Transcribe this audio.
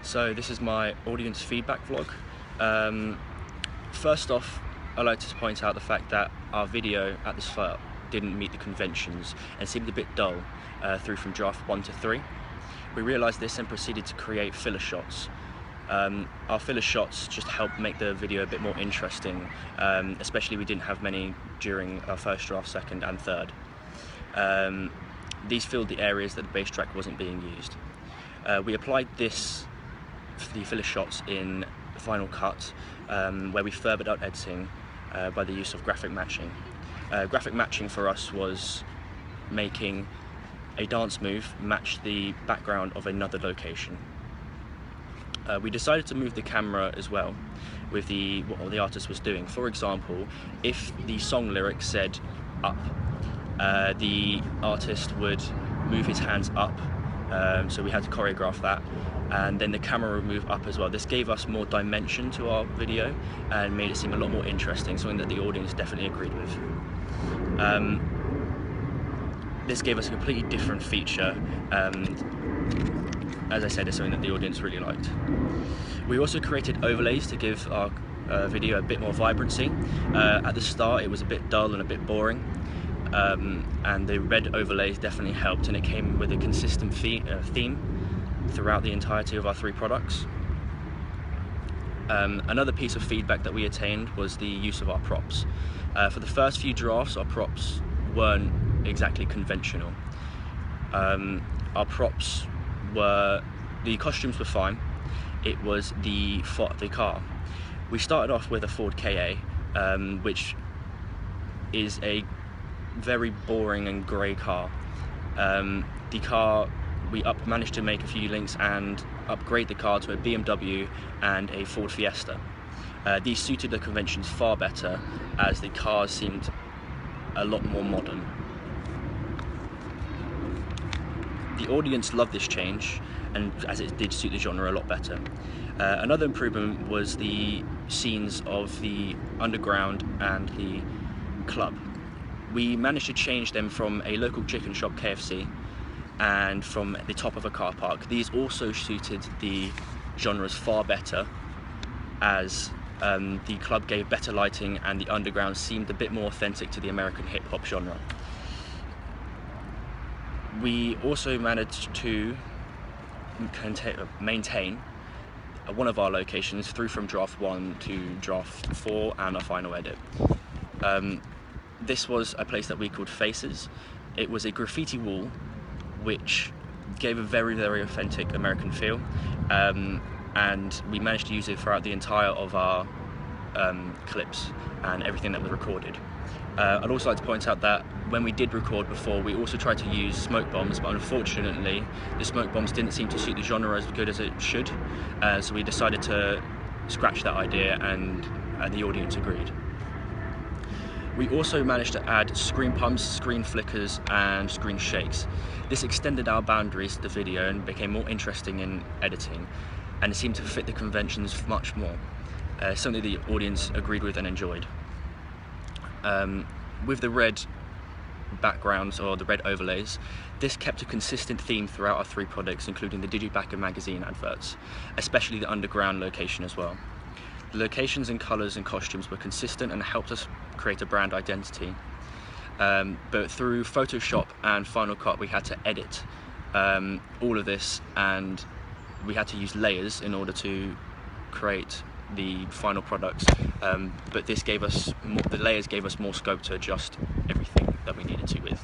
So this is my audience feedback vlog. First off, I'd like to point out the fact that our video at the start didn't meet the conventions and seemed a bit dull through from draft 1 to 3. We realised this and proceeded to create filler shots. Our filler shots just helped make the video a bit more interesting, especially we didn't have many during our first draft, second and third. These filled the areas that the bass track wasn't being used. We applied the filler shots in Final Cut, where we furthered out editing by the use of graphic matching. Graphic matching for us was making a dance move match the background of another location. We decided to move the camera as well with what the artist was doing. For example, if the song lyric said up, the artist would move his hands up, so we had to choreograph that, and then the camera would move up as well. This gave us more dimension to our video and made it seem a lot more interesting, something that the audience definitely agreed with. This gave us a completely different feature, as I said, it's something that the audience really liked. We also created overlays to give our video a bit more vibrancy. At the start it was a bit dull and a bit boring, and the red overlays definitely helped, and it came with a consistent theme throughout the entirety of our 3 products. Another piece of feedback that we attained was the use of our props. For the first few drafts, our props weren't exactly conventional. Our props the costumes were fine. It was the car. We started off with a Ford KA, which is a very boring and grey car. The car, we managed to make a few links and upgrade the car to a BMW and a Ford Fiesta. These suited the conventions far better, as the cars seemed a lot more modern. The audience loved this change, and as it did suit the genre a lot better. Another improvement was the scenes of the underground and the club. We managed to change them from a local chicken shop, KFC, and from the top of a car park. These also suited the genres far better, as the club gave better lighting and the underground seemed a bit more authentic to the American hip-hop genre. We also managed to maintain one of our locations through from draft 1 to draft 4 and our final edit. This was a place that we called Faces. It was a graffiti wall which gave a very, very authentic American feel, and we managed to use it throughout the entire of our clips and everything that was recorded. I'd also like to point out that when we did record before, we also tried to use smoke bombs, but unfortunately the smoke bombs didn't seem to suit the genre as good as it should, so we decided to scratch that idea, and the audience agreed. We also managed to add screen pumps, screen flickers and screen shakes. This extended our boundaries to the video and became more interesting in editing, and it seemed to fit the conventions much more, something the audience agreed with and enjoyed. With the red backgrounds, or the red overlays, this kept a consistent theme throughout our 3 products, including the Digibacker magazine adverts, especially the underground location as well. The locations and colours and costumes were consistent and helped us create a brand identity. But through Photoshop and Final Cut we had to edit all of this, and we had to use layers in order to create the final products, but the layers gave us more scope to adjust everything that we needed to with.